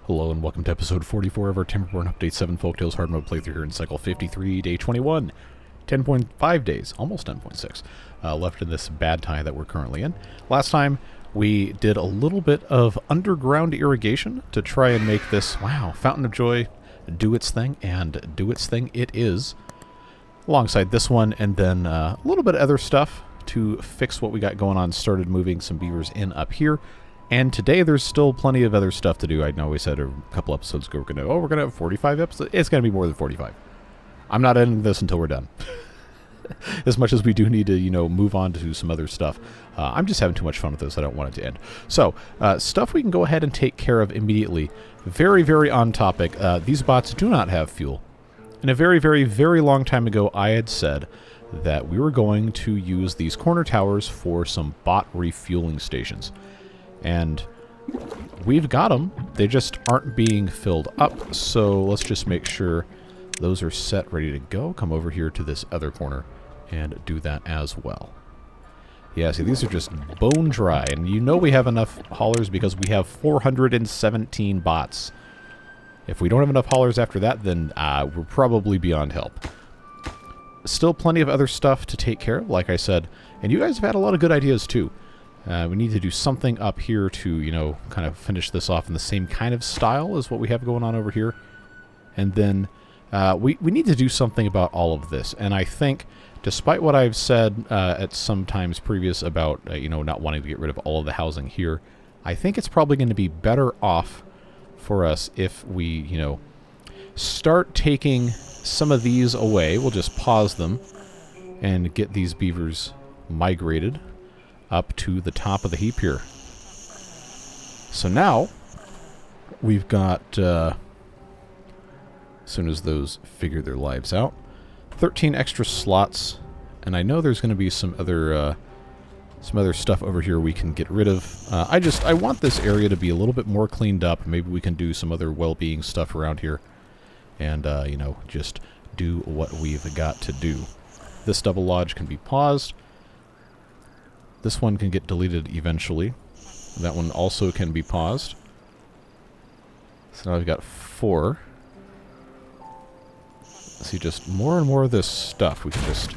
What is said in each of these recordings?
Hello and welcome to episode 44 of our Timberborn Update 7 Folktails Hard Mode playthrough here in cycle 53, day 21. 10.5 days, almost 10.6, left in this bad tie that we're currently in. Last time, we did a little bit of underground irrigation to try and make this, wow, Fountain of Joy do its thing, and do its thing it is. Alongside this one, and then a little bit of other stuff to fix what we got going on. Started moving some beavers in up here. And today there's still plenty of other stuff to do. I know we said a couple episodes ago we're going to have 45 episodes. It's going to be more than 45. I'm not ending this until we're done. As much as we do need to, move on to some other stuff. I'm just having too much fun with this. I don't want it to end. So, stuff we can go ahead and take care of immediately. Very, very on topic. These bots do not have fuel. And a very, very, very long time ago, I had said that we were going to use these corner towers for some bot refueling stations. And we've got them. They just aren't being filled up. So let's just make sure those are set, ready to go. Come over here to this other corner and do that as well. Yeah, see, these are just bone dry. And you know we have enough haulers because we have 417 bots. If we don't have enough haulers after that, then we're probably beyond help. Still plenty of other stuff to take care of, like I said. And you guys have had a lot of good ideas, too. We need to do something up here to, kind of finish this off in the same kind of style as what we have going on over here. And then we need to do something about all of this. And I think, despite what I've said at some times previous about, not wanting to get rid of all of the housing here, I think it's probably going to be better off for us if we, start taking some of these away. We'll just pause them and get these beavers migrated up to the top of the heap here. So now, we've got, as soon as those figure their lives out, 13 extra slots, and I know there's going to be some other stuff over here we can get rid of. I want this area to be a little bit more cleaned up. Maybe we can do some other well-being stuff around here, and, just do what we've got to do. This double lodge can be paused. This one can get deleted eventually. That one also can be paused. So now I've got 4. See, just more and more of this stuff we can just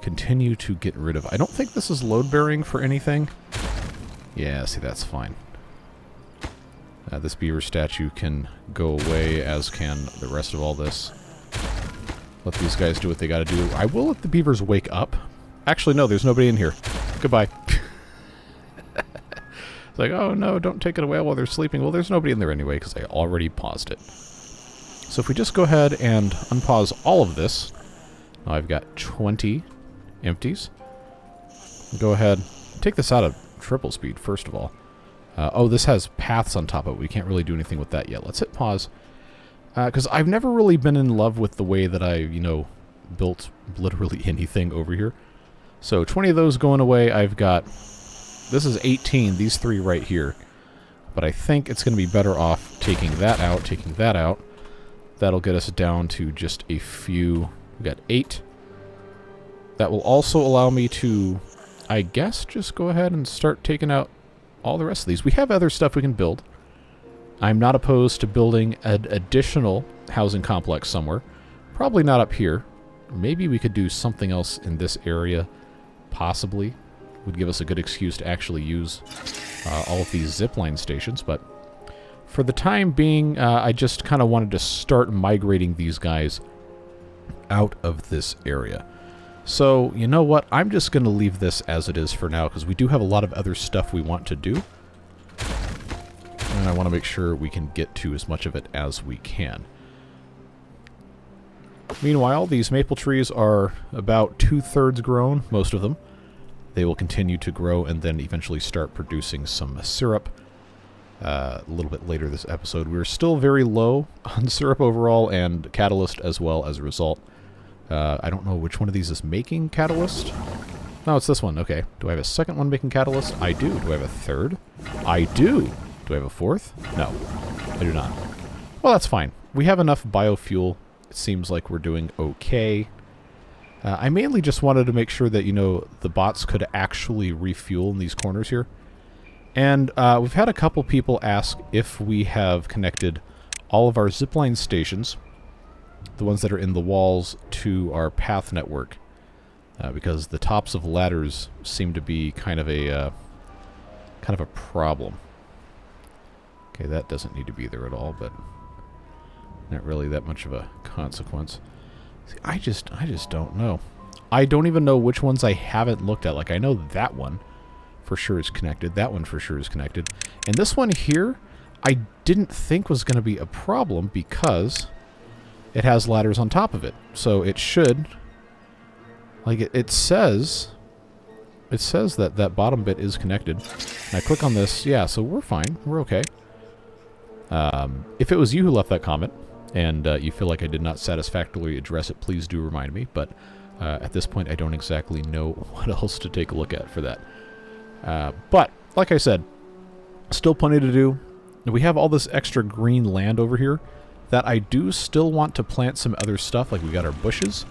continue to get rid of. I don't think this is load-bearing for anything. Yeah, see, that's fine. This beaver statue can go away, as can the rest of all this. Let these guys do what they gotta do. I will let the beavers wake up. Actually, no, there's nobody in here. Goodbye. It's like, oh no, don't take it away while they're sleeping. Well, there's nobody in there anyway, because I already paused it. So if we just go ahead and unpause all of this, now I've got 20 empties. Go ahead, take this out of triple speed, first of all. Oh, this has paths on top of it. We can't really do anything with that yet. Let's hit pause. Because I've never really been in love with the way that I, built literally anything over here. So 20 of those going away. I've got, this is 18, these 3 right here. But I think it's going to be better off taking that out, taking that out. That'll get us down to just a few. We've got 8. That will also allow me to, I guess, just go ahead and start taking out all the rest of these. We have other stuff we can build. I'm not opposed to building an additional housing complex somewhere. Probably not up here. Maybe we could do something else in this area. Possibly. Would give us a good excuse to actually use all of these zipline stations. But for the time being, I just kind of wanted to start migrating these guys out of this area. So, you know what? I'm just going to leave this as it is for now, because we do have a lot of other stuff we want to do. And I want to make sure we can get to as much of it as we can. Meanwhile, these maple trees are about 2/3 grown, most of them. They will continue to grow and then eventually start producing some syrup a little bit later this episode. We're still very low on syrup overall and catalyst as well as a result. I don't know which one of these is making catalyst. No, it's this one. Okay. Do I have a second one making catalyst? I do. Do I have a third? I do. Do I have a fourth? No, I do not. Well, that's fine. We have enough biofuel. It seems like we're doing okay. I mainly just wanted to make sure that, the bots could actually refuel in these corners here. And we've had a couple people ask if we have connected all of our zipline stations, the ones that are in the walls, to our path network. Because the tops of ladders seem to be kind of a problem. Okay, that doesn't need to be there at all, but not really that much of a consequence. See, I just don't know. I don't even know which ones I haven't looked at. Like, I know that one for sure is connected. That one for sure is connected. And this one here, I didn't think was going to be a problem because it has ladders on top of it. So it should... Like, it says that that bottom bit is connected. And I click on this, yeah, so we're fine. We're okay. If it was you who left that comment, and you feel like I did not satisfactorily address it, please do remind me. But at this point, I don't exactly know what else to take a look at for that. But, like I said, still plenty to do. We have all this extra green land over here that I do still want to plant some other stuff. Like, we got our bushes.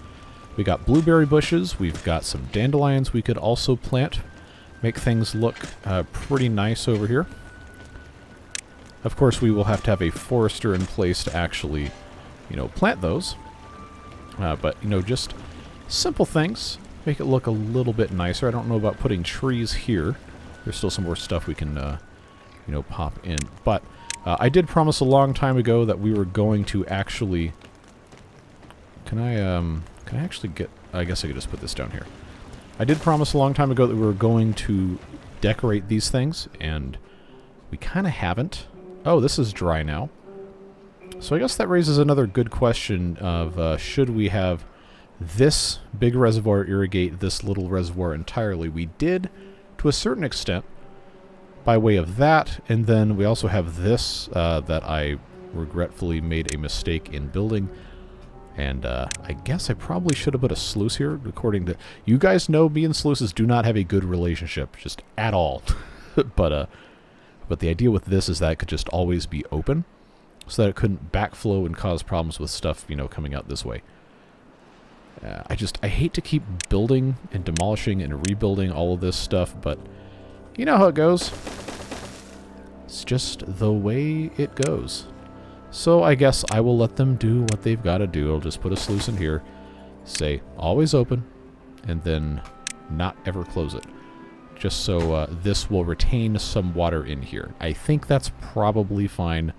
We got blueberry bushes. We've got some dandelions we could also plant. Make things look pretty nice over here. Of course, we will have to have a forester in place to actually, you know, plant those. But, you know, just simple things. Make it look a little bit nicer. I don't know about putting trees here. There's still some more stuff we can, you know, pop in. But I did promise a long time ago that we were going to actually... Can I actually get... I guess I could just put this down here. I did promise a long time ago that we were going to decorate these things, and we kind of haven't. Oh, this is dry now. So I guess that raises another good question of should we have this big reservoir irrigate this little reservoir entirely? We did, to a certain extent, by way of that, and then we also have this that I regretfully made a mistake in building. And I guess I probably should have put a sluice here, according to... You guys know me and sluices do not have a good relationship, just at all. But the idea with this is that it could just always be open, so that it couldn't backflow and cause problems with stuff, you know, coming out this way. I hate to keep building and demolishing and rebuilding all of this stuff, but you know how it goes. It's just the way it goes. So I guess I will let them do what they've got to do. I'll just put a sluice in here, say always open, and then not ever close it. Just so this will retain some water in here. I think that's probably fine.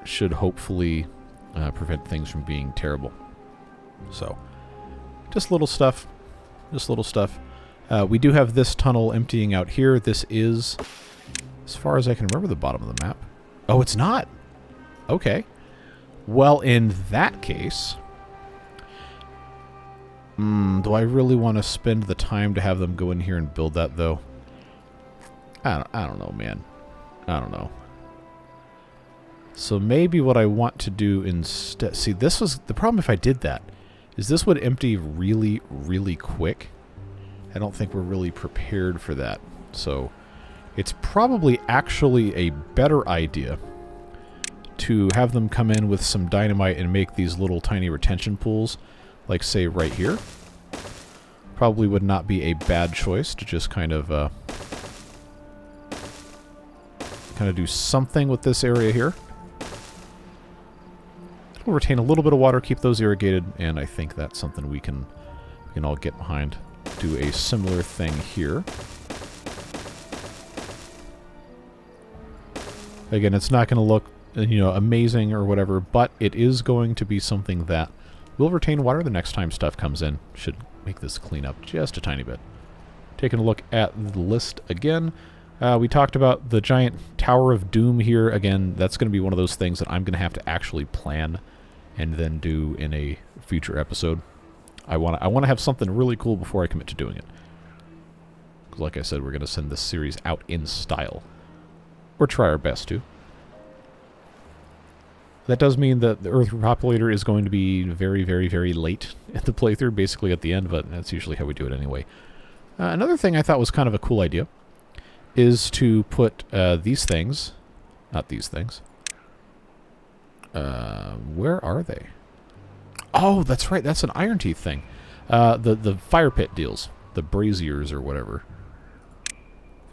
Should hopefully prevent things from being terrible. So, just little stuff. Just little stuff. We do have this tunnel emptying out here. This is, as far as I can remember, the bottom of the map. Oh, it's not! Okay. Well, in that case... do I really want to spend the time to have them go in here and build that, though? I don't know, man. I don't know. So maybe what I want to do instead... See, this was... The problem if I did that is this would empty really, really quick. I don't think we're really prepared for that. So it's probably actually a better idea to have them come in with some dynamite and make these little tiny retention pools, like say right here. Probably would not be a bad choice to just kind of do something with this area here. We'll retain a little bit of water, keep those irrigated, and I think that's something we can all get behind. Do a similar thing here. Again, it's not going to look, you know, amazing or whatever, but it is going to be something that will retain water the next time stuff comes in. Should make this clean up just a tiny bit. Taking a look at the list again. We talked about the giant Tower of Doom here. Again, that's going to be one of those things that I'm going to have to actually plan and then do in a future episode. I want to have something really cool before I commit to doing it. Like I said, we're going to send this series out in style. Or try our best to. That does mean that the Earth Repopulator is going to be very, very, very late in the playthrough, basically at the end, but that's usually how we do it anyway. Another thing I thought was kind of a cool idea is to put these things, not these things. Where are they? Oh, that's right, that's an Iron Teeth thing. The fire pit deals, the braziers or whatever.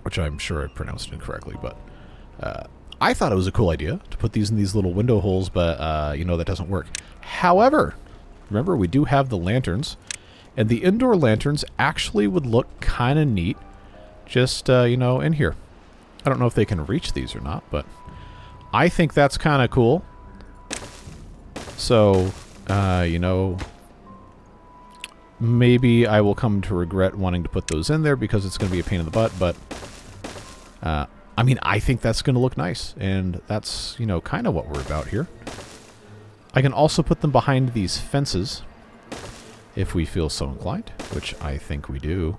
which I'm sure I pronounced incorrectly, but I thought it was a cool idea to put these in these little window holes, but, you know, that doesn't work. However, remember, we do have the lanterns, and the indoor lanterns actually would look kind of neat just, you know, in here. I don't know if they can reach these or not, but I think that's kind of cool. So, you know, maybe I will come to regret wanting to put those in there because it's going to be a pain in the butt, but I mean, I think that's going to look nice, and that's, you know, kind of what we're about here. I can also put them behind these fences if we feel so inclined, which I think we do,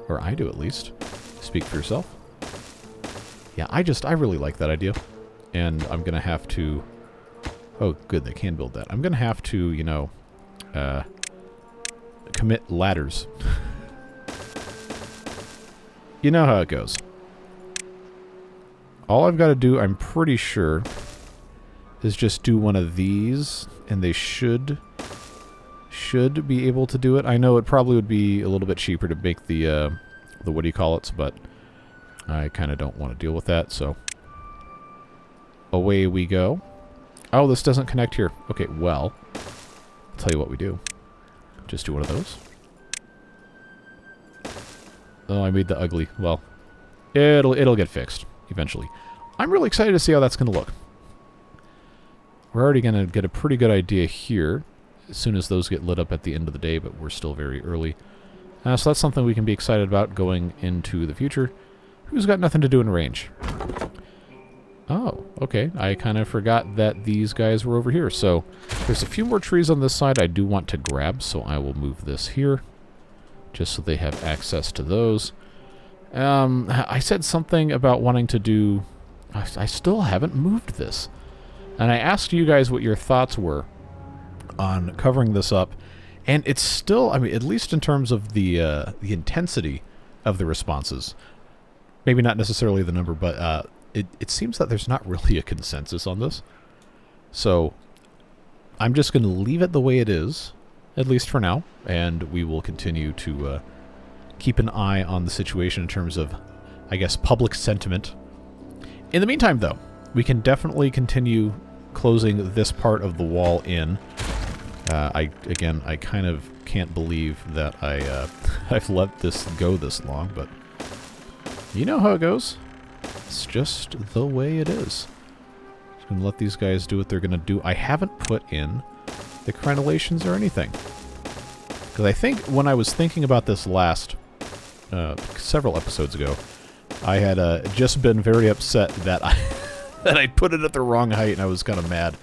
or I do at least. Speak for yourself. Yeah, I really like that idea, and I'm going to have to... Oh, good, they can build that. I'm going to have to, you know, commit ladders. You know how it goes. All I've got to do, I'm pretty sure, is just do one of these, and they should be able to do it. I know it probably would be a little bit cheaper to make the what do you call it, but I kind of don't want to deal with that, so away we go. Oh, this doesn't connect here. Okay, well, I'll tell you what we do. Just do one of those. Oh, I made the ugly. Well, it'll get fixed eventually. I'm really excited to see how that's going to look. We're already going to get a pretty good idea here as soon as those get lit up at the end of the day, but we're still very early. So that's something we can be excited about going into the future. Who's got nothing to do in range? Oh, okay. I kind of forgot that these guys were over here. So there's a few more trees on this side I do want to grab, so I will move this here just so they have access to those. I said something about wanting to do... I still haven't moved this. And I asked you guys what your thoughts were on covering this up. And it's still, I mean, at least in terms of the intensity of the responses. Maybe not necessarily the number, but it seems that there's not really a consensus on this. So I'm just going to leave it the way it is, at least for now. And we will continue to keep an eye on the situation in terms of, I guess, public sentiment. In the meantime, though, we can definitely continue closing this part of the wall in. I kind of can't believe that I've let this go this long, but you know how it goes. It's just the way it is. Just gonna let these guys do what they're gonna do. I haven't put in the crenellations or anything. Because I think when I was thinking about this last, several episodes ago, I had just been very upset that that I put it at the wrong height, and I was kind of mad.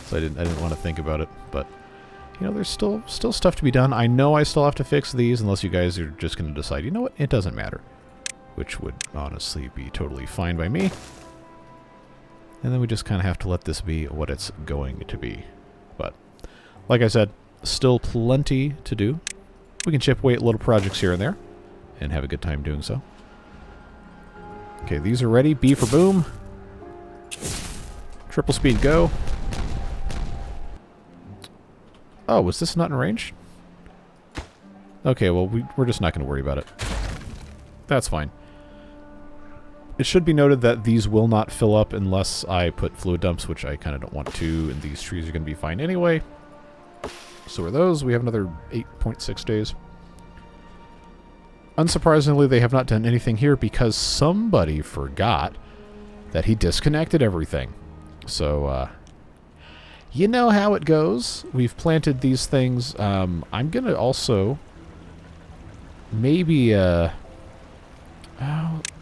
So I didn't want to think about it, but you know, there's still stuff to be done. I know I still have to fix these, unless you guys are just going to decide, you know what, it doesn't matter. Which would honestly be totally fine by me. And then we just kind of have to let this be what it's going to be. But, like I said, still plenty to do. We can chip away at little projects here and there, and have a good time doing so. Okay, these are ready. B for boom. Triple speed go. Oh, was this not in range? Okay, well, we're just not going to worry about it. That's fine. It should be noted that these will not fill up unless I put fluid dumps, which I kind of don't want to, and these trees are going to be fine anyway. So are those. We have another 8.6 days. Unsurprisingly, they have not done anything here because somebody forgot that he disconnected everything. So, you know how it goes. We've planted these things. I'm going to also maybe...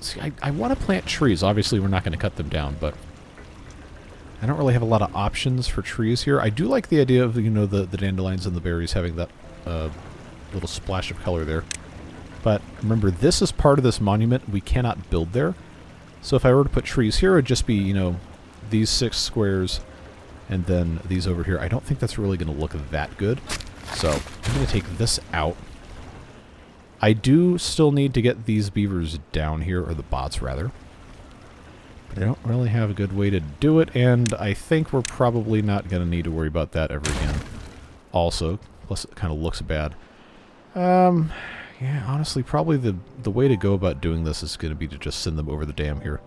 see, I want to plant trees. Obviously, we're not going to cut them down, but I don't really have a lot of options for trees here. I do like the idea of, you know, the dandelions and the berries having that little splash of color there. But remember, this is part of this monument. We cannot build there. So if I were to put trees here, it would just be, you know, these 6 squares and then these over here. I don't think that's really going to look that good. So I'm going to take this out. I do still need to get these beavers down here, or the bots rather. But I don't really have a good way to do it, and I think we're probably not going to need to worry about that ever again. Also, plus it kind of looks bad. Yeah, honestly, probably the way to go about doing this is going to be to just send them over the dam here.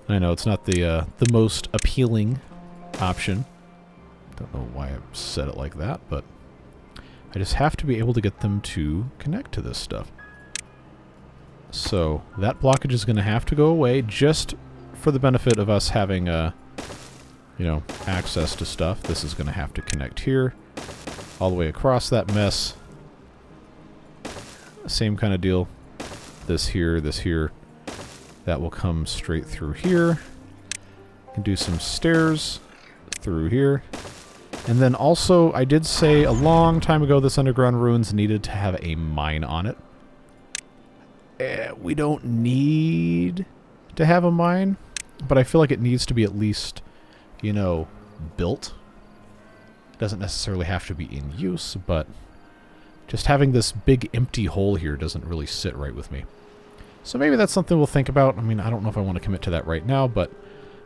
I know it's not the most appealing option. Don't know why I said it like that, but I just have to be able to get them to connect to this stuff. So that blockage is going to have to go away just for the benefit of us having, you know, access to stuff. This is going to have to connect here, all the way across that mess. Same kind of deal. This here, this here. That will come straight through here. Can do some stairs through here. And then also, I did say a long time ago this underground ruins needed to have a mine on it. We don't need to have a mine, but I feel like it needs to be at least, you know, built. Doesn't necessarily have to be in use, but just having this big empty hole here doesn't really sit right with me. So maybe that's something we'll think about. I mean, I don't know if I want to commit to that right now, but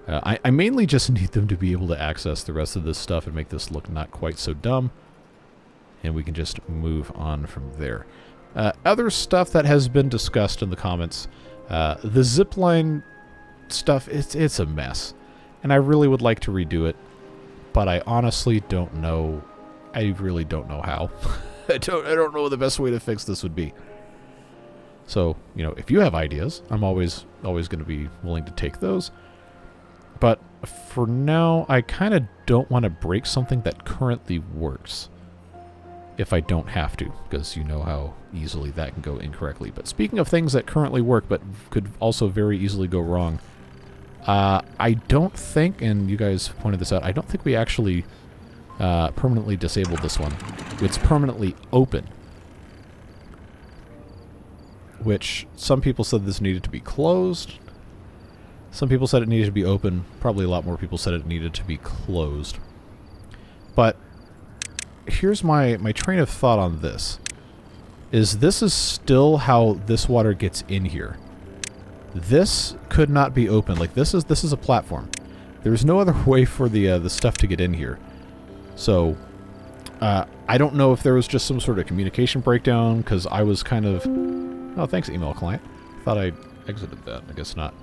I mainly just need them to be able to access the rest of this stuff and make this look not quite so dumb. And we can just move on from there. Other stuff that has been discussed in the comments, the zipline stuff, it's a mess. And I really would like to redo it, but I honestly don't know. I really don't know how. I don't know what the best way to fix this would be. So, you know, if you have ideas, I'm always going to be willing to take those. But for now, I kind of don't want to break something that currently works if I don't have to, because you know how easily that can go incorrectly. But speaking of things that currently work but could also very easily go wrong, I don't think, and you guys pointed this out, I don't think we actually permanently disabled this one. It's permanently open, which some people said this needed to be closed. Some people said it needed to be open. Probably a lot more people said it needed to be closed. But here's my train of thought on this. This is still how this water gets in here. This could not be open. Like, this is a platform. There's no other way for the stuff to get in here. So I don't know if there was just some sort of communication breakdown, because I was kind of... Oh, thanks, email client. Thought I exited that. I guess not.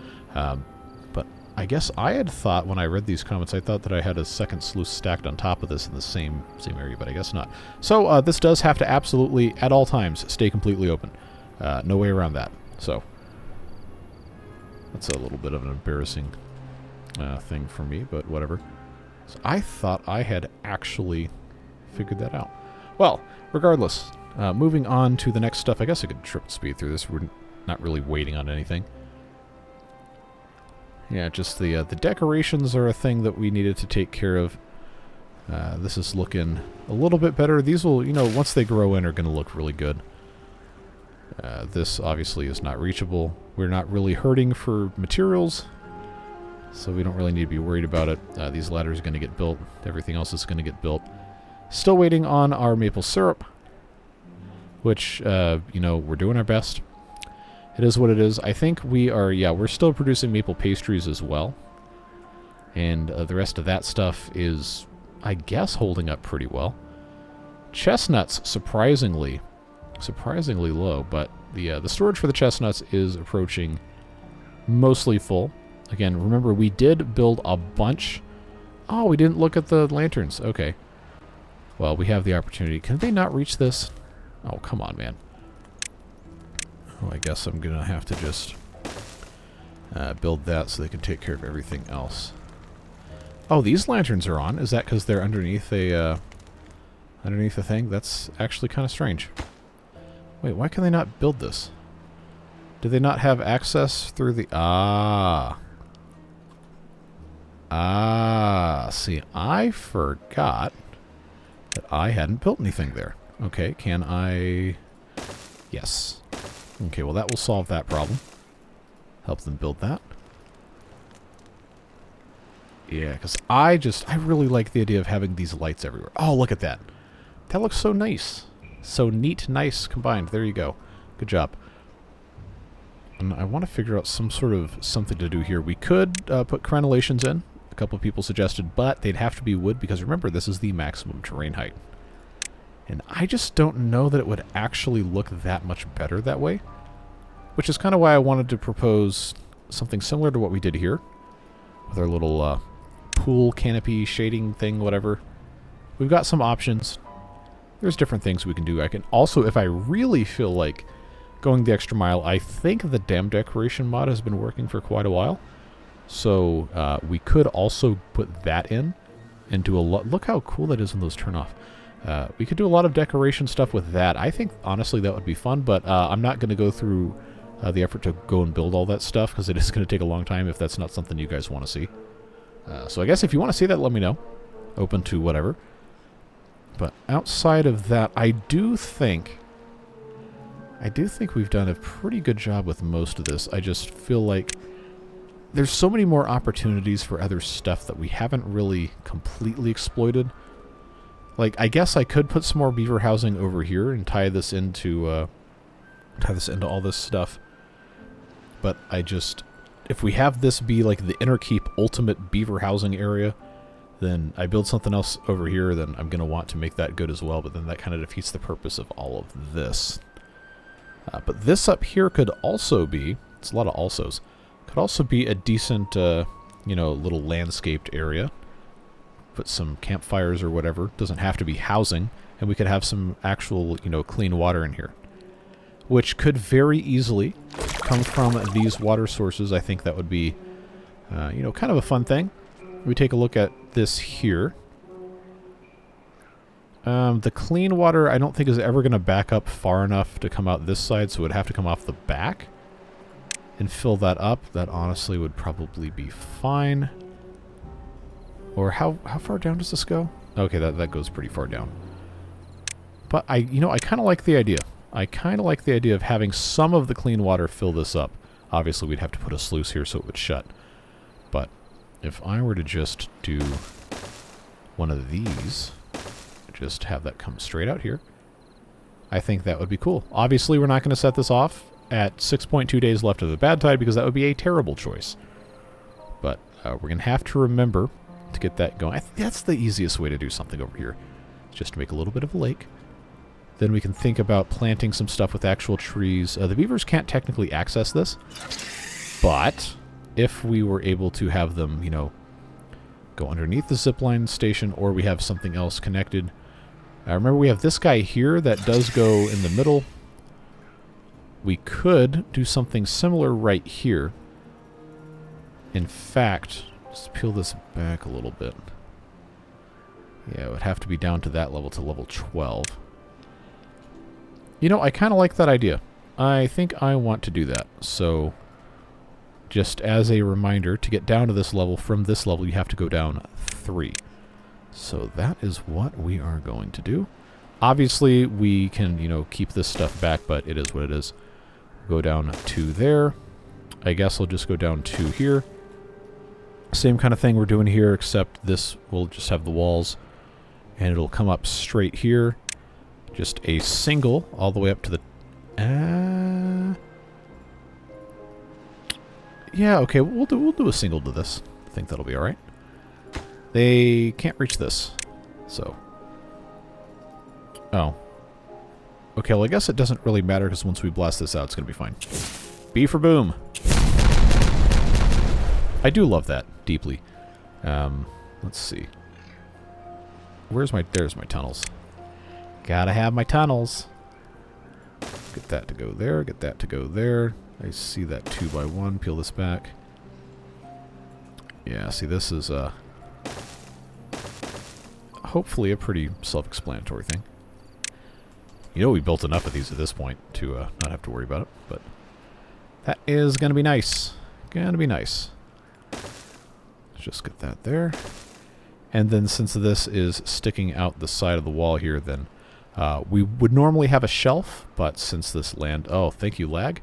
But I guess I had thought, when I read these comments, I thought that I had a second sluice stacked on top of this in the same area, but I guess not. So this does have to absolutely, at all times, stay completely open. No way around that. So that's a little bit of an embarrassing thing for me, but whatever. So I thought I had actually figured that out. Well, regardless, moving on to the next stuff. I guess I could triple speed through this. We're not really waiting on anything. Yeah, just the decorations are a thing that we needed to take care of. This is looking a little bit better. These will, you know, once they grow in, are going to look really good. This obviously is not reachable. We're not really hurting for materials, so we don't really need to be worried about it. These ladders are going to get built. Everything else is going to get built. Still waiting on our maple syrup, which, you know, we're doing our best. It is what it is. I think we are, yeah, we're still producing maple pastries as well. And the rest of that stuff is, I guess, holding up pretty well. Chestnuts, surprisingly low, but the storage for the chestnuts is approaching mostly full. Again, remember, we did build a bunch. Oh, we didn't look at the lanterns. Okay. Well, we have the opportunity. Can they not reach this? Oh, come on, man. Oh, I guess I'm going to have to just build that so they can take care of everything else. Oh, these lanterns are on. Is that because they're underneath a thing? That's actually kind of strange. Wait, why can they not build this? Do they not have access through the... see, I forgot that I hadn't built anything there. Okay, can I... Yes. Okay, well that will solve that problem. Help them build that. Yeah, because I really like the idea of having these lights everywhere. Oh, look at that. That looks so nice. So neat, nice combined. There you go. Good job. And I want to figure out some sort of something to do here. We could put crenellations in. A couple of people suggested, but they'd have to be wood because remember, this is the maximum terrain height. And I just don't know that it would actually look that much better that way. Which is kind of why I wanted to propose something similar to what we did here. With our little pool canopy shading thing, whatever. We've got some options. There's different things we can do. I can also, if I really feel like going the extra mile, I think the dam decoration mod has been working for quite a while. So we could also put that in and do a lot. Look how cool that is when those turn off. We could do a lot of decoration stuff with that. I think, honestly, that would be fun, but I'm not going to go through the effort to go and build all that stuff because it is going to take a long time if that's not something you guys want to see. So I guess if you want to see that, let me know. Open to whatever. But outside of that, I do think we've done a pretty good job with most of this. I just feel like there's so many more opportunities for other stuff that we haven't really completely exploited. Like, I guess I could put some more beaver housing over here and tie this into all this stuff. But I just, if we have this be like the inner keep ultimate beaver housing area, then I build something else over here, then I'm going to want to make that good as well, but then that kind of defeats the purpose of all of this. But this up here could also be, it's a lot of alsos, could also be a decent, you know, little landscaped area. Put some campfires or whatever. Doesn't have to be housing, and we could have some actual, you know, clean water in here. Which could very easily come from these water sources. I think that would be, you know, kind of a fun thing. We take a look at this here. The clean water I don't think is ever going to back up far enough to come out this side, so it would have to come off the back and fill that up. That honestly would probably be fine. Or how far down does this go? Okay, that goes pretty far down. But I kind of like the idea. I kind of like the idea of having some of the clean water fill this up. Obviously, we'd have to put a sluice here so it would shut. But if I were to just do one of these, just have that come straight out here, I think that would be cool. Obviously, we're not going to set this off at 6.2 days left of the bad tide because that would be a terrible choice. But we're going to have to remember to get that going. I think that's the easiest way to do something over here. Just to make a little bit of a lake. Then we can think about planting some stuff with actual trees. The beavers can't technically access this, but if we were able to have them, you know, go underneath the zipline station, or we have something else connected. Remember, we have this guy here that does go in the middle. We could do something similar right here. In fact, just peel this back a little bit. Yeah, it would have to be down to that level, to level 12. You know, I kind of like that idea. I think I want to do that. So, just as a reminder, to get down to this level, from this level, you have to go down 3. So that is what we are going to do. Obviously, we can, you know, keep this stuff back, but it is what it is. Go down 2 there. I guess I'll just go down 2 here. Same kind of thing we're doing here, except this will just have the walls, and it'll come up straight here. Just a single all the way up to the... yeah, okay, we'll do a single to this. I think that'll be alright. They can't reach this, so... oh. Okay, well I guess it doesn't really matter, because once we blast this out, it's going to be fine. B for boom! I do love that, deeply. Let's see. There's my tunnels. Gotta have my tunnels. Get that to go there, get that to go there. I see that 2x1, peel this back. Yeah, see, this is hopefully a pretty self-explanatory thing. You know, we built enough of these at this point to not have to worry about it, but that is gonna be nice. Gonna be nice. Let's just get that there. And then since this is sticking out the side of the wall here, then we would normally have a shelf, but since this land, oh, thank you, lag,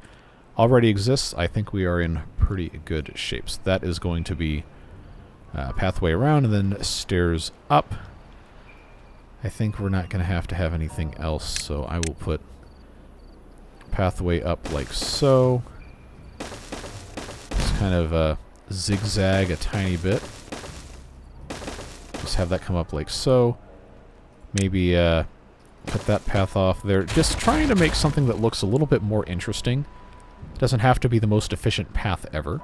already exists, I think we are in pretty good shapes. That is going to be a pathway around and then stairs up. I think we're not going to have anything else, so I will put pathway up like so. Just kind of zigzag a tiny bit. Just have that come up like so. Maybe Cut that path off there. Just trying to make something that looks a little bit more interesting. Doesn't have to be the most efficient path ever.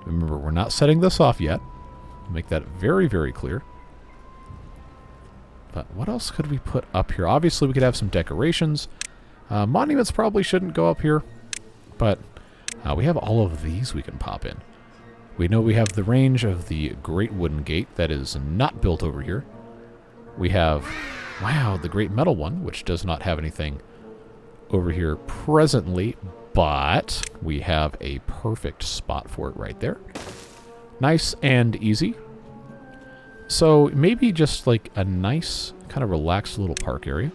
Remember, we're not setting this off yet. Make that very, very clear. But what else could we put up here? Obviously, we could have some decorations. Monuments probably shouldn't go up here. But we have all of these we can pop in. We know we have the range of the Great Wooden Gate that is not built over here. We have, wow, the Great Metal one, which does not have anything over here presently, but we have a perfect spot for it right there. Nice and easy. So maybe just like a nice, kind of relaxed little park area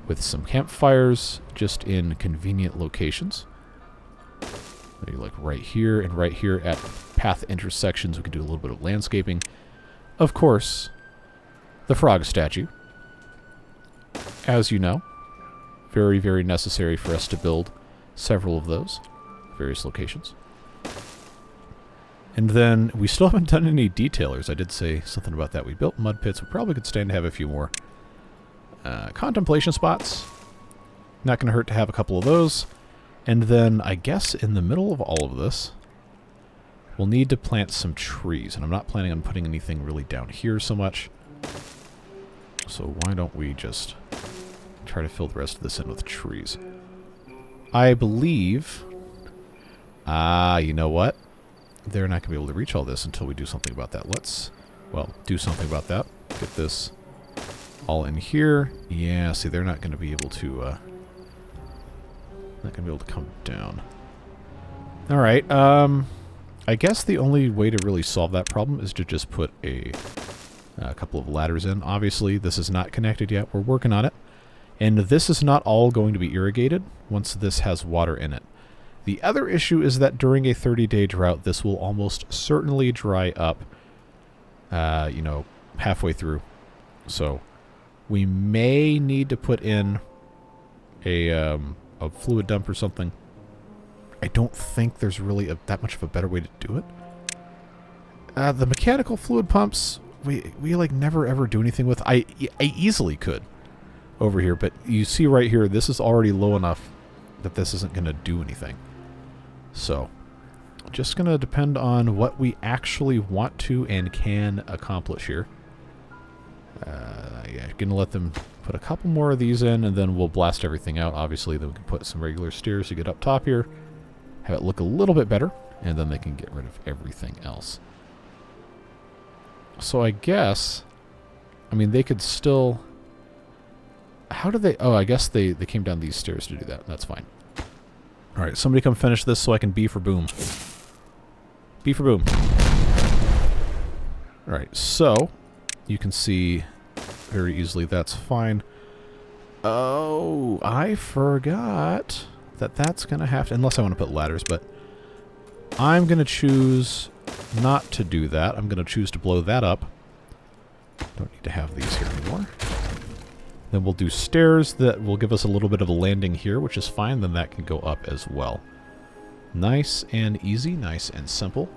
with some campfires just in convenient locations. Maybe like right here and right here at path intersections. We can do a little bit of landscaping. Of course, the frog statue. As you know, very, very necessary for us to build several of those. Various locations. And then we still haven't done any detailers. I did say something about that. We built mud pits. We probably could stand to have a few more contemplation spots. Not going to hurt to have a couple of those. And then, I guess, in the middle of all of this, we'll need to plant some trees. And I'm not planning on putting anything really down here so much. So why don't we just try to fill the rest of this in with trees? I believe... you know what? They're not going to be able to reach all this until we do something about that. Let's, well, do something about that. Get this all in here. Yeah, see, they're not going to be able to... not going to be able to come down. Alright, I guess the only way to really solve that problem is to just put a couple of ladders in. Obviously, this is not connected yet. We're working on it. And this is not all going to be irrigated once this has water in it. The other issue is that during a 30-day drought, this will almost certainly dry up, you know, halfway through. So we may need to put in a fluid dump or something. I don't think there's really that much of a better way to do it. The mechanical fluid pumps, we like never ever do anything with. I easily could over here, but you see right here, this is already low enough that this isn't going to do anything. So, just going to depend on what we actually want to and can accomplish here. Yeah, going to let them put a couple more of these in, and then we'll blast everything out. Obviously, then we can put some regular stairs to get up top here, have it look a little bit better, and then they can get rid of everything else. So I guess, I mean, they could still... How do they... Oh, I guess they came down these stairs to do that. That's fine. Alright, somebody come finish this so I can B for boom. B for boom. Alright, so you can see very easily that's fine. Oh, I forgot that that's going to have to... Unless I want to put ladders, but I'm going to choose not to do that. I'm going to choose to blow that up. Don't need to have these here anymore. Then we'll do stairs that will give us a little bit of a landing here, which is fine. Then that can go up as well. Nice and easy, nice and simple.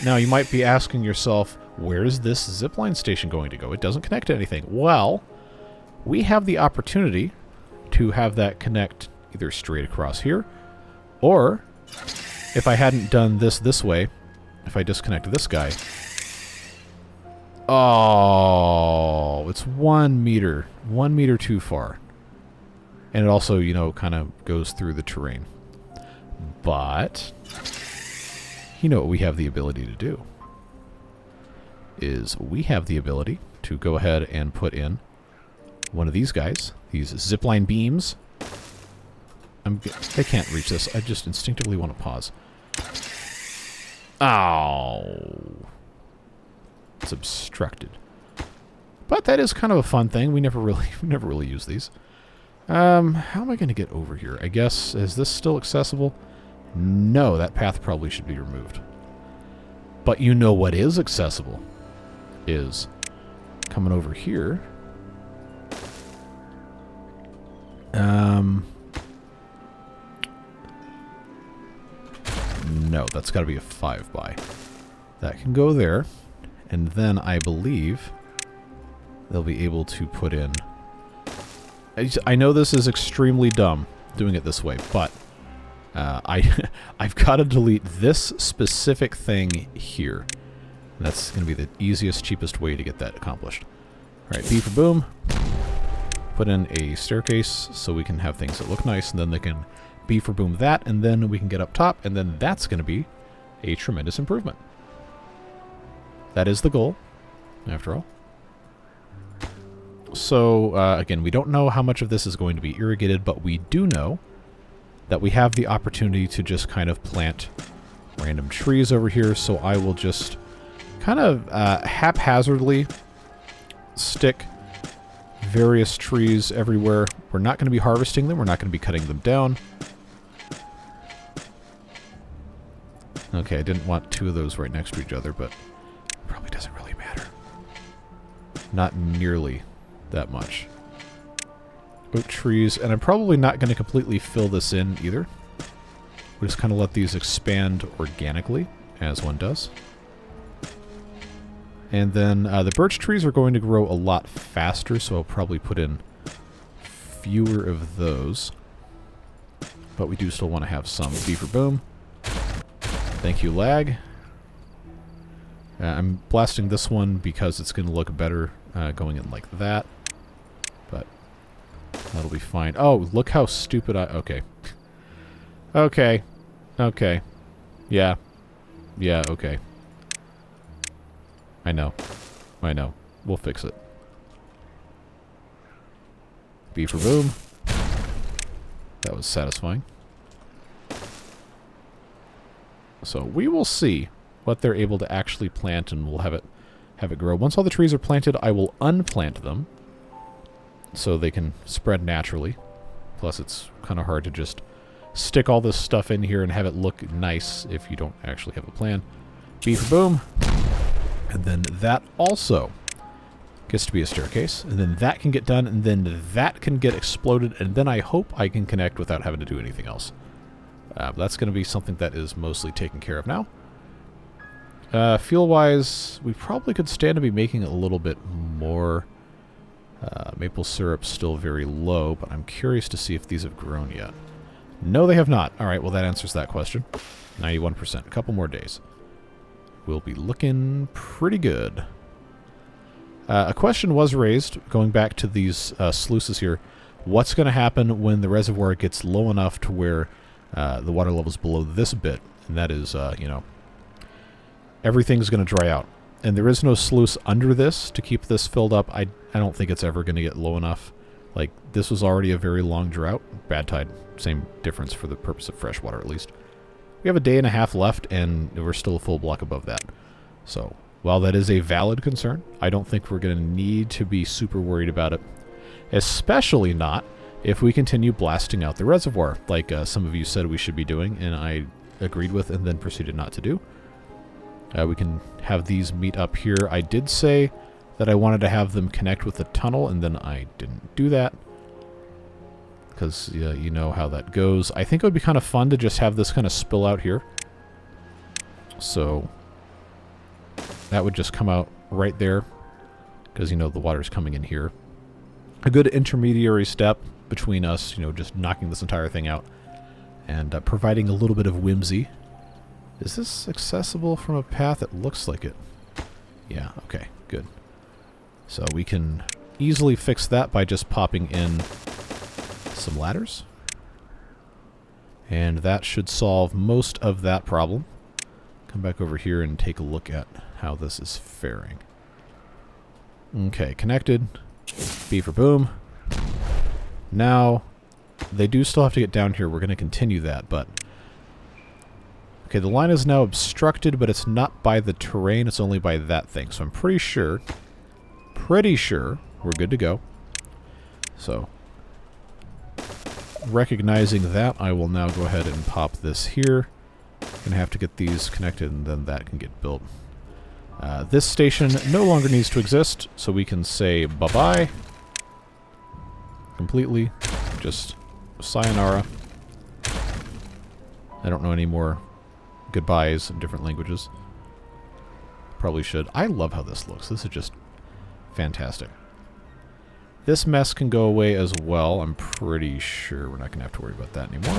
Now, you might be asking yourself, where is this zipline station going to go? It doesn't connect to anything. Well, we have the opportunity to have that connect either straight across here, or if I hadn't done this way, if I disconnect this guy... Oh, it's 1 meter. 1 meter too far. And it also, you know, kind of goes through the terrain. But, you know what we have the ability to do? Is we have the ability to go ahead and put in one of these guys. These zipline beams. They can't reach this. I just instinctively want to pause. Ow. It's obstructed. But that is kind of a fun thing. We never really use these. How am I going to get over here? I guess, is this still accessible? No, that path probably should be removed. But you know what is accessible is coming over here. No, that's got to be a 5x. That can go there. And then I believe they'll be able to put in I know this is extremely dumb doing it this way, but I've got to delete this specific thing here. And that's going to be the easiest, cheapest way to get that accomplished. All right, B for boom. Put in a staircase so we can have things that look nice, and then they can B for boom that, and then we can get up top, and then that's going to be a tremendous improvement. That is the goal, after all. So, again, we don't know how much of this is going to be irrigated, but we do know that we have the opportunity to just kind of plant random trees over here, so I will just kind of haphazardly stick various trees everywhere. We're not going to be harvesting them. We're not going to be cutting them down. Okay, I didn't want two of those right next to each other, but it probably doesn't really matter. Not nearly that much. Oak trees, and I'm probably not going to completely fill this in either. We'll just kind of let these expand organically, as one does. And then the birch trees are going to grow a lot faster, so I'll probably put in fewer of those. But we do still want to have some. B for boom. Thank you, lag. I'm blasting this one because it's going to look better going in like that. But that'll be fine. Oh, look how stupid I... Okay. Okay. Okay. Yeah. Yeah, okay. I know. I know. We'll fix it. B for boom. That was satisfying. So we will see what they're able to actually plant, and we'll have it grow. Once all the trees are planted, I will unplant them so they can spread naturally. Plus, it's kind of hard to just stick all this stuff in here and have it look nice if you don't actually have a plan. B for boom. And then that also gets to be a staircase. And then that can get done, and then that can get exploded, and then I hope I can connect without having to do anything else. That's going to be something that is mostly taken care of now. Fuel-wise, we probably could stand to be making a little bit more. Maple syrup's still very low, but I'm curious to see if these have grown yet. No, they have not. All right, well, that answers that question. 91%. A couple more days. We'll be looking pretty good. A question was raised, going back to these sluices here. What's going to happen when the reservoir gets low enough to where the water level's below this bit? And that is, you know, everything's going to dry out. And there is no sluice under this to keep this filled up. I don't think it's ever going to get low enough. Like, this was already a very long drought. Bad tide, same difference for the purpose of fresh water, at least. We have a day and a half left, and we're still a full block above that. So, while that is a valid concern, I don't think we're going to need to be super worried about it. Especially not if we continue blasting out the reservoir, like some of you said we should be doing, and I agreed with and then proceeded not to do. We can have these meet up here. I did say that I wanted to have them connect with the tunnel, and then I didn't do that. Because you know how that goes. I think it would be kind of fun to just have this kind of spill out here. So that would just come out right there. Because, you know, the water's coming in here. A good intermediary step between us, you know, just knocking this entire thing out. And providing a little bit of whimsy. Is this accessible from a path? It looks like it. Yeah, okay, good. So we can easily fix that by just popping in some ladders. And that should solve most of that problem. Come back over here and take a look at how this is faring. Okay, connected. B for boom. Now, they do still have to get down here. We're going to continue that, but... Okay, the line is now obstructed, but it's not by the terrain, it's only by that thing. So I'm pretty sure we're good to go. So, recognizing that, I will now go ahead and pop this here. Gonna have to get these connected, and then that can get built. This station no longer needs to exist, so we can say bye-bye. Completely. Just sayonara. I don't know any more goodbyes in different languages. Probably should. I love how this looks. This is just fantastic. This mess can go away as well. I'm pretty sure we're not going to have to worry about that anymore.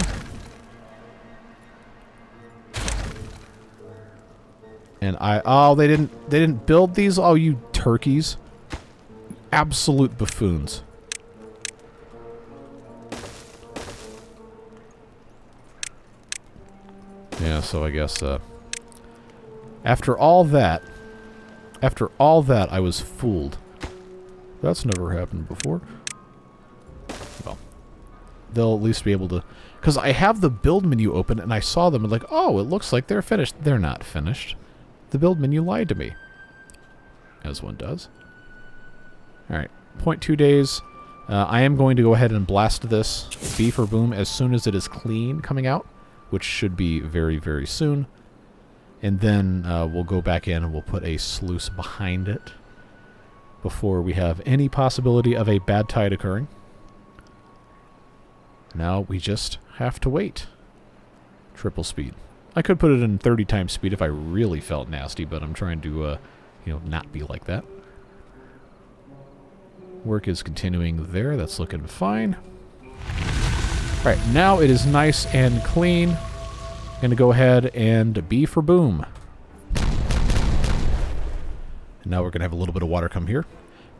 And oh, they didn't build these? Oh, you turkeys. Absolute buffoons. Yeah, so I guess, after all that, I was fooled. That's never happened before. Well, they'll at least be able to... Because I have the build menu open, and I saw them, and like, oh, it looks like they're finished. They're not finished. The build menu lied to me. As one does. Alright, 0.2 days. I am going to go ahead and blast this B for boom as soon as it is clean coming out, which should be very, very soon. And then we'll go back in and we'll put a sluice behind it before we have any possibility of a bad tide occurring. Now we just have to wait. Triple speed. I could put it in 30 times speed if I really felt nasty, but I'm trying to, you know, not be like that. Work is continuing there. That's looking fine. Alright, now it is nice and clean. I'm going to go ahead and B for boom. And now we're going to have a little bit of water come here.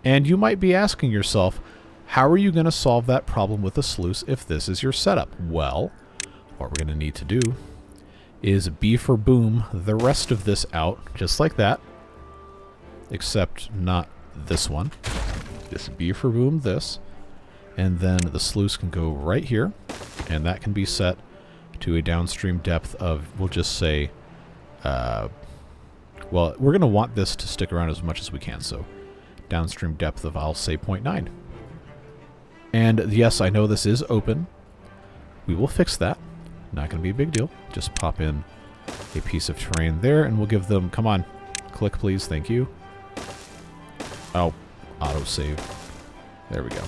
And you might be asking yourself, how are you going to solve that problem with a sluice if this is your setup? Well, what we're going to need to do is B for boom the rest of this out, just like that. Except not this one. Just B for boom this. And then the sluice can go right here. And that can be set to a downstream depth of, we'll just say, well, we're going to want this to stick around as much as we can, so downstream depth of, I'll say, 0.9. And yes, I know this is open. We will fix that. Not going to be a big deal. Just pop in a piece of terrain there, and we'll give them, come on, click please, thank you. Oh, autosave. There we go.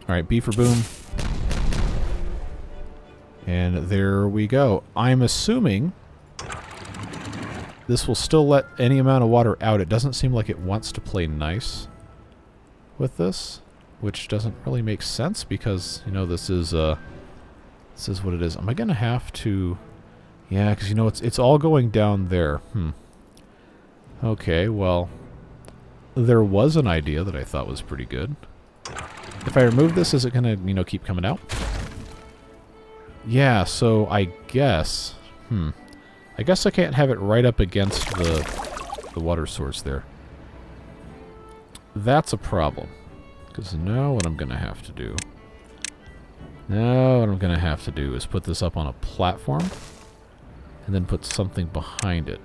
Alright, B for boom. And there we go. I'm assuming this will still let any amount of water out. It doesn't seem like it wants to play nice with this, which doesn't really make sense because, you know, this is what it is. Am I going to have to... Yeah, because, you know, it's all going down there. Okay, well, there was an idea that I thought was pretty good. If I remove this, is it going to, you know, keep coming out? Yeah, so I guess... I guess I can't have it right up against the water source there. That's a problem. Because now what I'm going to have to do... Now what I'm going to have to do is put this up on a platform. And then put something behind it.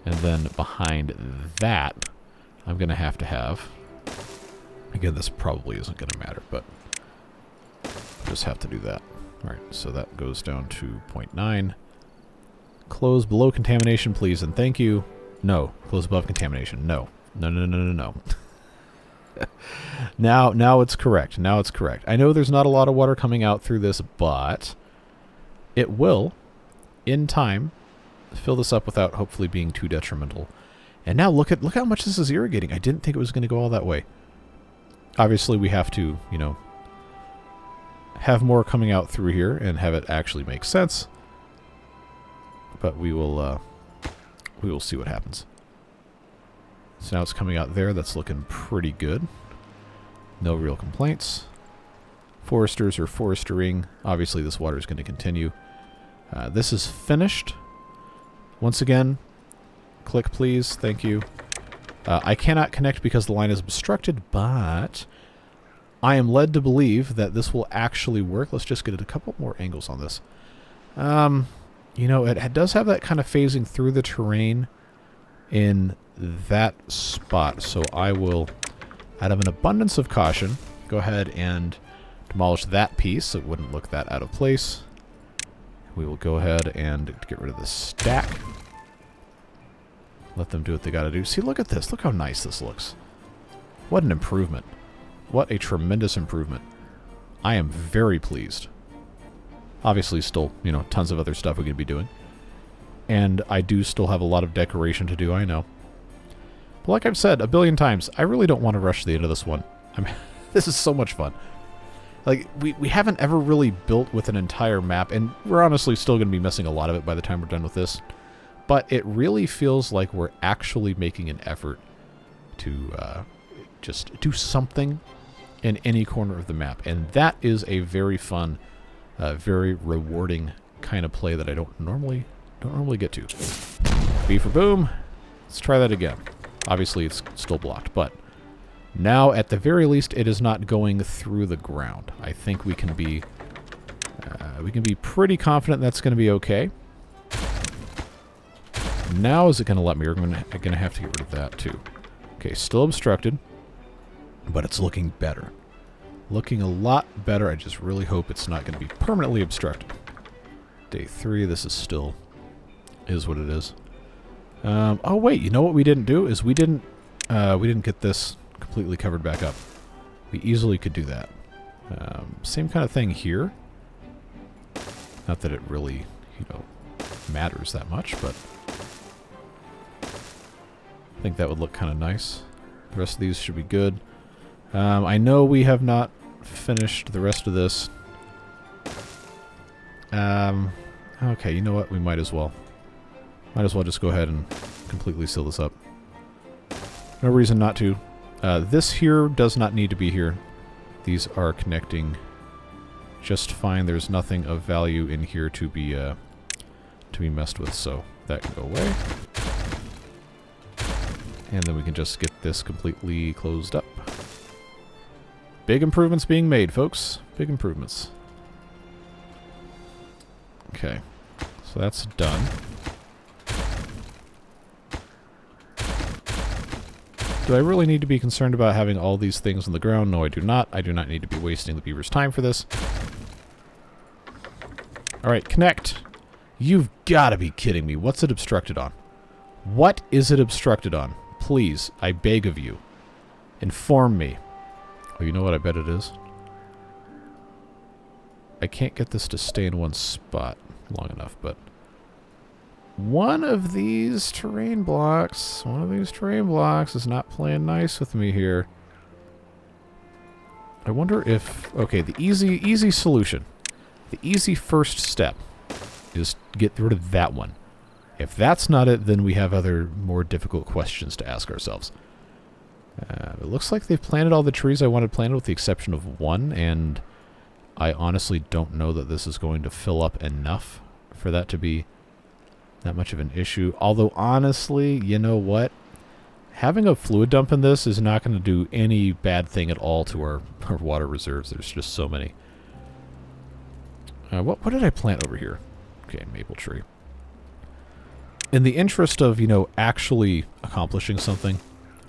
And then behind that, I'm going to have... Again, this probably isn't going to matter, but... just have to do that. Alright, so that goes down to 0.9. Close below contamination, please, and thank you. No. Close above contamination. No. No, no, no, no, no. Now it's correct. Now it's correct. I know there's not a lot of water coming out through this, but it will, in time, fill this up without hopefully being too detrimental. And now look how much this is irrigating. I didn't think it was going to go all that way. Obviously, we have to, you know, have more coming out through here and have it actually make sense. But we will see what happens. So now it's coming out there. That's looking pretty good. No real complaints. Foresters are forestering. Obviously, this water is going to continue. This is finished. Once again, click please. Thank you. I cannot connect because the line is obstructed, but I am led to believe that this will actually work. Let's just get a couple more angles on this. You know, it does have that kind of phasing through the terrain in that spot. So I will, out of an abundance of caution, go ahead and demolish that piece so it wouldn't look that out of place. We will go ahead and get rid of the stack. Let them do what they got to do. See, look at this. Look how nice this looks. What an improvement. What a tremendous improvement. I am very pleased. Obviously, still, you know, tons of other stuff we're going to be doing. And I do still have a lot of decoration to do, I know. But like I've said a billion times, I really don't want to rush the end of this one. This is so much fun. Like, we haven't ever really built with an entire map, and we're honestly still going to be missing a lot of it by the time we're done with this. But it really feels like we're actually making an effort to just do something in any corner of the map. And that is a very fun, very rewarding kind of play that I don't normally get to. B for boom. Let's try that again. Obviously, it's still blocked, but now, at the very least, it is not going through the ground. I think we can be pretty confident that's going to be okay. Now, is it going to let me? We're going to have to get rid of that too. Okay, still obstructed, but it's looking better. Looking a lot better. I just really hope it's not going to be permanently obstructed. Day 3. This is still is what it is. Oh wait, you know what we didn't do is we didn't get this completely covered back up. We easily could do that. Same kind of thing here. Not that it really, matters that much, but I think that would look kind of nice. The rest of these should be good. I know we have not finished the rest of this. Okay, you know what? We might as well. Might as well just go ahead and completely seal this up. No reason not to. This here does not need to be here. These are connecting just fine. There's nothing of value in here to be messed with, so that can go away. And then we can just get this completely closed up. Big improvements being made, folks. Big improvements. Okay, so that's done. Do I really need to be concerned about having all these things on the ground? No, I do not. I do not need to be wasting the beaver's time for this. Alright, connect. You've got to be kidding me. What's it obstructed on? What is it obstructed on? Please, I beg of you. Inform me. Oh, you know what I bet it is? I can't get this to stay in one spot long enough, but one of these terrain blocks is not playing nice with me here. I wonder if... Okay, the easy solution. The easy first step is get rid of that one. If that's not it, then we have other more difficult questions to ask ourselves. It looks like they've planted all the trees I wanted planted with the exception of one, and I honestly don't know that this is going to fill up enough for that to be that much of an issue. Although, honestly, you know what? Having a fluid dump in this is not going to do any bad thing at all to our water reserves. There's just so many. What did I plant over here? Okay, maple tree. In the interest of, actually accomplishing something,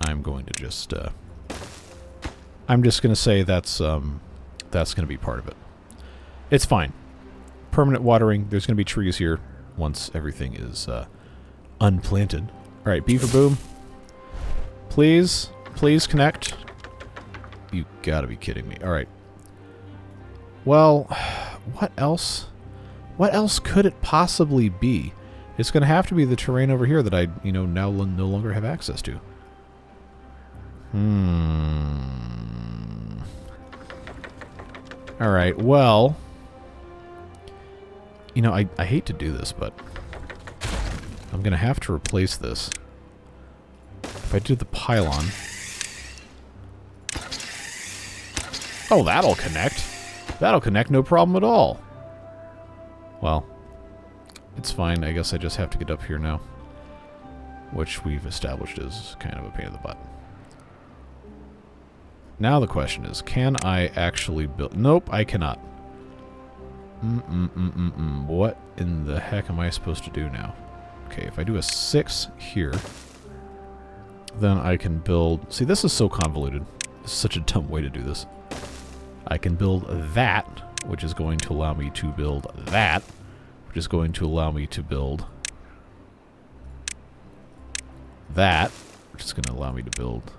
I'm going to just, I'm just going to say that's going to be part of it. It's fine. Permanent watering. There's going to be trees here once everything is unplanted. All right, B for boom. Please connect. You gotta be kidding me. All right. Well, what else? What else could it possibly be? It's going to have to be the terrain over here that I, now no longer have access to. All right, well, I hate to do this, but I'm going to have to replace this. If I do the pylon... Oh, that'll connect. That'll connect, no problem at all. Well, it's fine. I guess I just have to get up here now. Which we've established is kind of a pain in the butt. Now the question is, can I actually build... Nope, I cannot. What in the heck am I supposed to do now? Okay, if I do a 6 here, then I can build... See, this is so convoluted. This is such a dumb way to do this. I can build that, which is going to allow me to build that, which is going to allow me to build that, which is going to allow me to build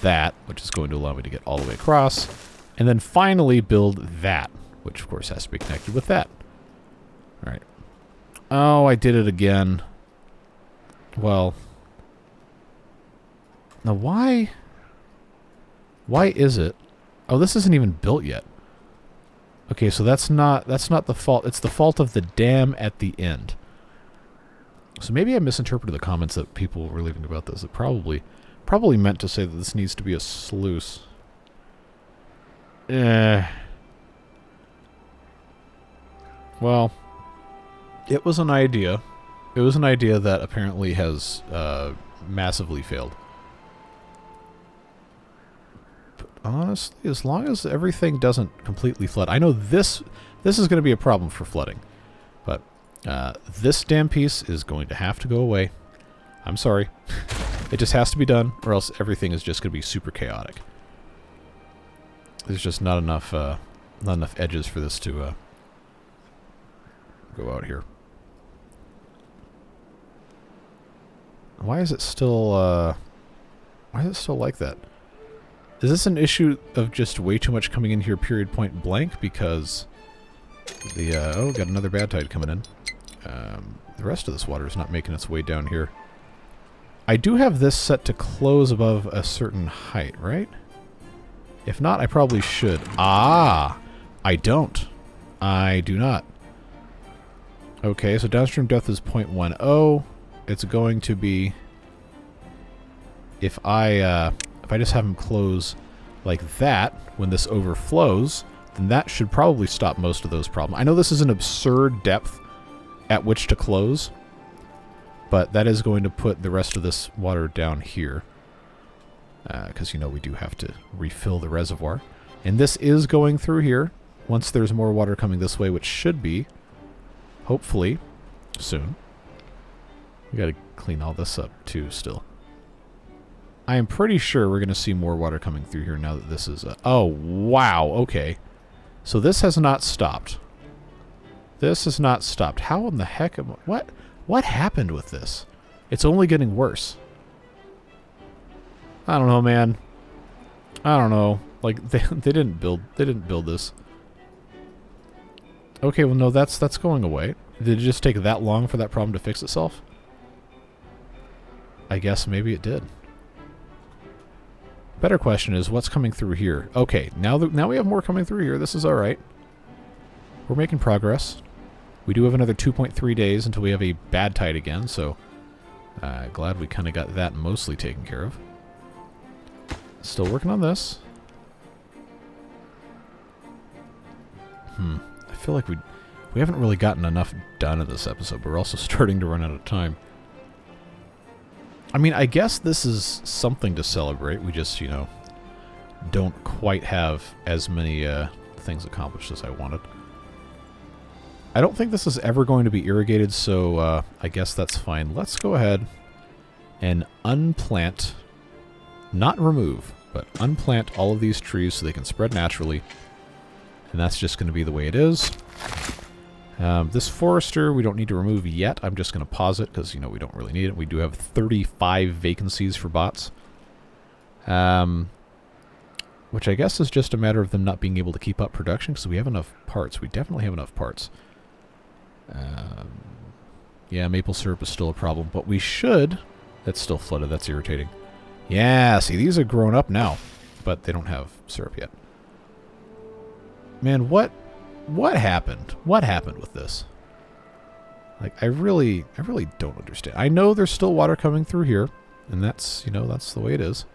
that, which is going to allow me to get all the way across, and then finally build that, which of course has to be connected with that. Alright. Oh, I did it again. Well, Now why is it? Oh, this isn't even built yet. Okay, so that's not the fault. It's the fault of the dam at the end. So maybe I misinterpreted the comments that people were leaving about this. It probably meant to say that this needs to be a sluice. Well, it was an idea. It was an idea that apparently has massively failed. But honestly, as long as everything doesn't completely flood, I know this is going to be a problem for flooding. But this dam piece is going to have to go away. I'm sorry. It just has to be done, or else everything is just going to be super chaotic. There's just not enough edges for this to go out here. Why is it still like that? Is this an issue of just way too much coming in here period point blank? Because the oh, got another bad tide coming in. The rest of this water is not making its way down here. I do have this set to close above a certain height, right? If not, I probably should. Ah! I don't. I do not. Okay, so downstream depth is 0.10. It's going to be... If I just have them close like that, when this overflows, then that should probably stop most of those problems. I know this is an absurd depth at which to close, but that is going to put the rest of this water down here. Because, you know, we do have to refill the reservoir. And this is going through here once there's more water coming this way, which should be, hopefully, soon. We got to clean all this up, too, still. I am pretty sure we're going to see more water coming through here now that this is... oh, wow, okay. So this has not stopped. This has not stopped. How in the heck... What happened with this? It's only getting worse. I don't know, man. I don't know. Like, they didn't build this. Okay, well, no, that's going away. Did it just take that long for that problem to fix itself? I guess maybe it did. Better question is, what's coming through here? Okay, now we have more coming through here. This is all right. We're making progress. We do have another 2.3 days until we have a bad tide again, so glad we kind of got that mostly taken care of. Still working on this. I feel like we haven't really gotten enough done in this episode, but we're also starting to run out of time. I mean, I guess this is something to celebrate. We just, you know, don't quite have as many things accomplished as I wanted. I don't think this is ever going to be irrigated, so I guess that's fine. Let's go ahead and unplant, not remove, but unplant all of these trees so they can spread naturally. And that's just going to be the way it is. This forester we don't need to remove yet. I'm just going to pause it because, you know, we don't really need it. We do have 35 vacancies for bots. Which I guess is just a matter of them not being able to keep up production because we have enough parts. We definitely have enough parts. Yeah, maple syrup is still a problem, but we should... That's still flooded. That's irritating. Yeah, see, these are grown up now, but they don't have syrup yet. Man, what happened? What happened with this? Like, I really don't understand. I know there's still water coming through here, and that's, you know, that's the way it is.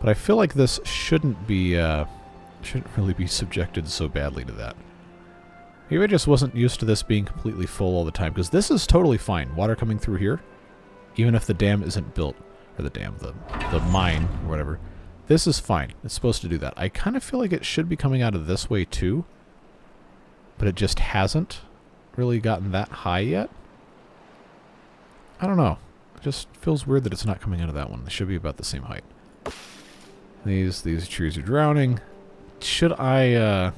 But I feel like this shouldn't really be subjected so badly to that. Maybe I just wasn't used to this being completely full all the time, because this is totally fine. Water coming through here, even if the dam isn't built, or the mine, or whatever. This is fine. It's supposed to do that. I kind of feel like it should be coming out of this way too, but it just hasn't really gotten that high yet. I don't know. It just feels weird that it's not coming out of that one. It should be about the same height. These trees are drowning. Should I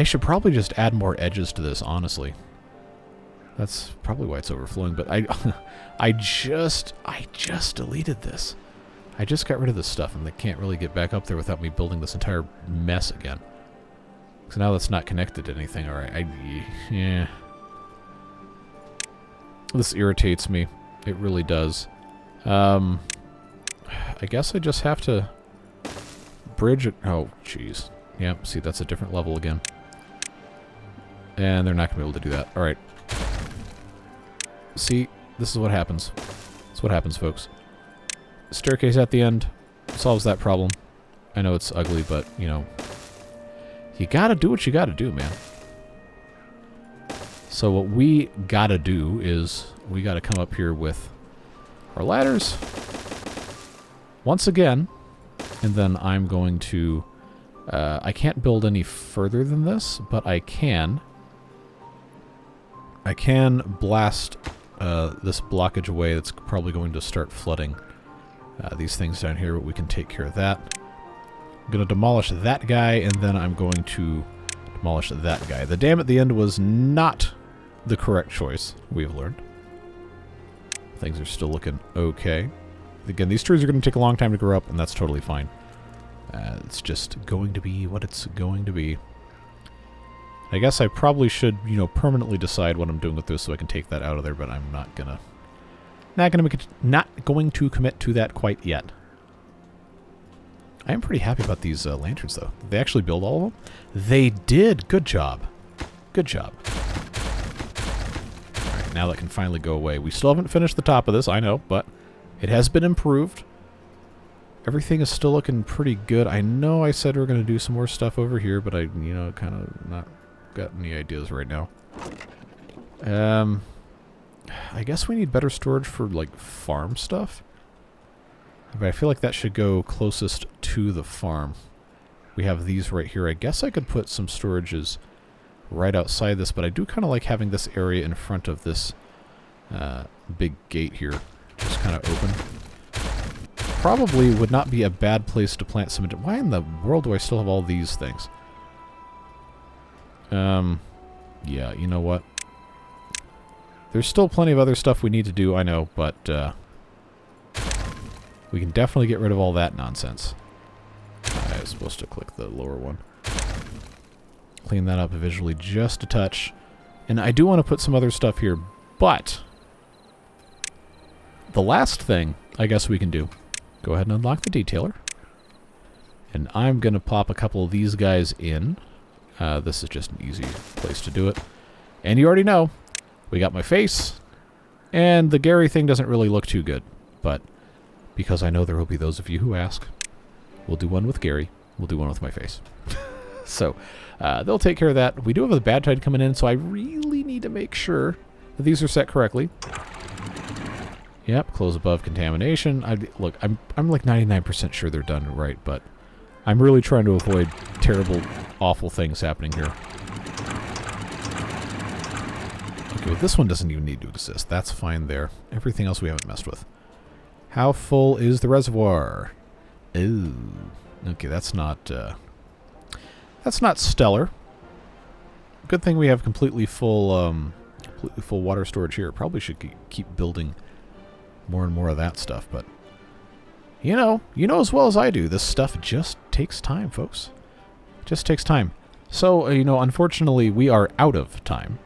should probably just add more edges to this, honestly. That's probably why it's overflowing, but I just deleted this. I just got rid of this stuff, and they can't really get back up there without me building this entire mess again. So now that's not connected to anything. All right, yeah. This irritates me. It really does. I guess I just have to bridge it. Oh, jeez. Yep, see, that's a different level again. And they're not going to be able to do that. Alright. See, this is what happens. That's what happens, folks. Staircase at the end solves that problem. I know it's ugly, but, you know, you gotta do what you gotta do, man. So what we gotta do is we gotta come up here with our ladders once again, and then I'm going to I can't build any further than this, but I can blast this blockage away. That's probably going to start flooding these things down here, but we can take care of that. I'm going to demolish that guy, and then I'm going to demolish that guy. The dam at the end was not the correct choice, we've learned. Things are still looking okay. Again, these trees are going to take a long time to grow up, and that's totally fine. It's just going to be what it's going to be. I guess I probably should, you know, permanently decide what I'm doing with this so I can take that out of there, but I'm not going to commit to that quite yet. I am pretty happy about these lanterns, though. Did they actually build all of them? They did. Good job. Good job. All right, now that can finally go away. We still haven't finished the top of this, I know, but it has been improved. Everything is still looking pretty good. I know I said we were going to do some more stuff over here, but I, you know, kind of not got any ideas right now. I guess we need better storage for, like, farm stuff. But I feel like that should go closest to the farm. We have these right here. I guess I could put some storages right outside this, but I do kind of like having this area in front of this big gate here. Just kind of open. Probably would not be a bad place to plant some... Why in the world do I still have all these things? Yeah, you know what? There's still plenty of other stuff we need to do, I know, but we can definitely get rid of all that nonsense. I was supposed to click the lower one. Clean that up visually just a touch. And I do want to put some other stuff here, but the last thing I guess we can do, go ahead and unlock the detailer. And I'm going to pop a couple of these guys in. This is just an easy place to do it. And you already know, we got my face, and the Gary thing doesn't really look too good. But because I know there will be those of you who ask, we'll do one with Gary, we'll do one with my face. So, they'll take care of that. We do have a bad tide coming in, so I really need to make sure that these are set correctly. Yep, close above contamination. Look, I'm like 99% sure they're done right, but I'm really trying to avoid terrible, awful things happening here. Okay, well, this one doesn't even need to exist. That's fine there. Everything else we haven't messed with. How full is the reservoir? Ooh. Okay, that's not stellar. Good thing we have completely full water storage here. Probably should keep building more and more of that stuff, but you know as well as I do, this stuff just takes time, folks. Just takes time. So, you know, unfortunately, we are out of time.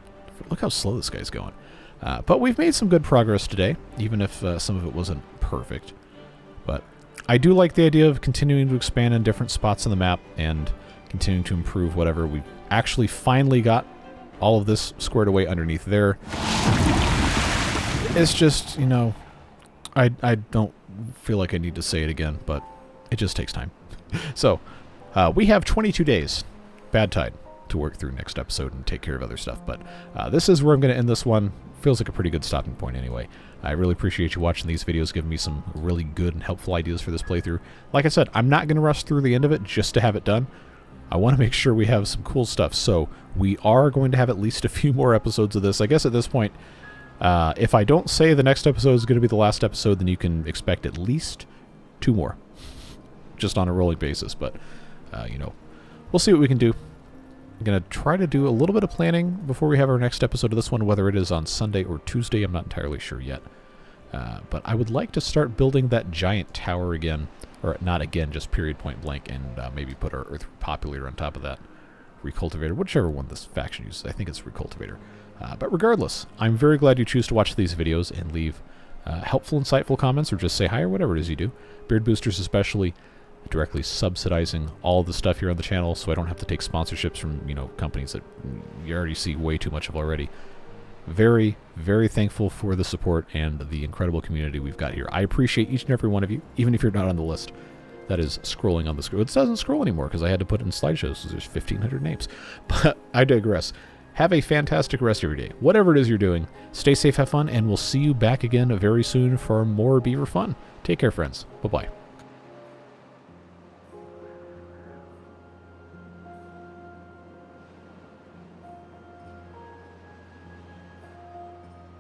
Look how slow this guy's going. But we've made some good progress today, even if some of it wasn't perfect. But I do like the idea of continuing to expand in different spots on the map and continuing to improve whatever. We've actually finally got all of this squared away underneath there. It's just, you know, I don't feel like I need to say it again, but it just takes time. So, we have 22 days, bad tide, to work through next episode and take care of other stuff. But this is where I'm going to end this one. Feels like a pretty good stopping point anyway. I really appreciate you watching these videos, giving me some really good and helpful ideas for this playthrough. Like I said, I'm not going to rush through the end of it just to have it done. I want to make sure we have some cool stuff. So we are going to have at least a few more episodes of this. I guess at this point, if I don't say the next episode is going to be the last episode, then you can expect at least 2 more. Just on a rolling basis. But, you know, we'll see what we can do. I'm going to try to do a little bit of planning before we have our next episode of this one, whether it is on Sunday or Tuesday. I'm not entirely sure yet. But I would like to start building that giant tower again. Or not again, just period point blank, and maybe put our Earth Populator on top of that. Recultivator, whichever one this faction uses. I think it's Recultivator. But regardless, I'm very glad you choose to watch these videos and leave helpful, insightful comments, or just say hi or whatever it is you do. Beard boosters especially, directly subsidizing all of the stuff here on the channel, so I don't have to take sponsorships from, you know, companies that you already see way too much of already. Very, very thankful for the support and the incredible community we've got here. I appreciate each and every one of you, even if you're not on the list. That is scrolling on the screen. It doesn't scroll anymore because I had to put it in slideshows, so there's 1,500 names. But I digress. Have a fantastic rest of your day. Whatever it is you're doing, stay safe, have fun, and we'll see you back again very soon for more beaver fun. Take care, friends. Bye-bye.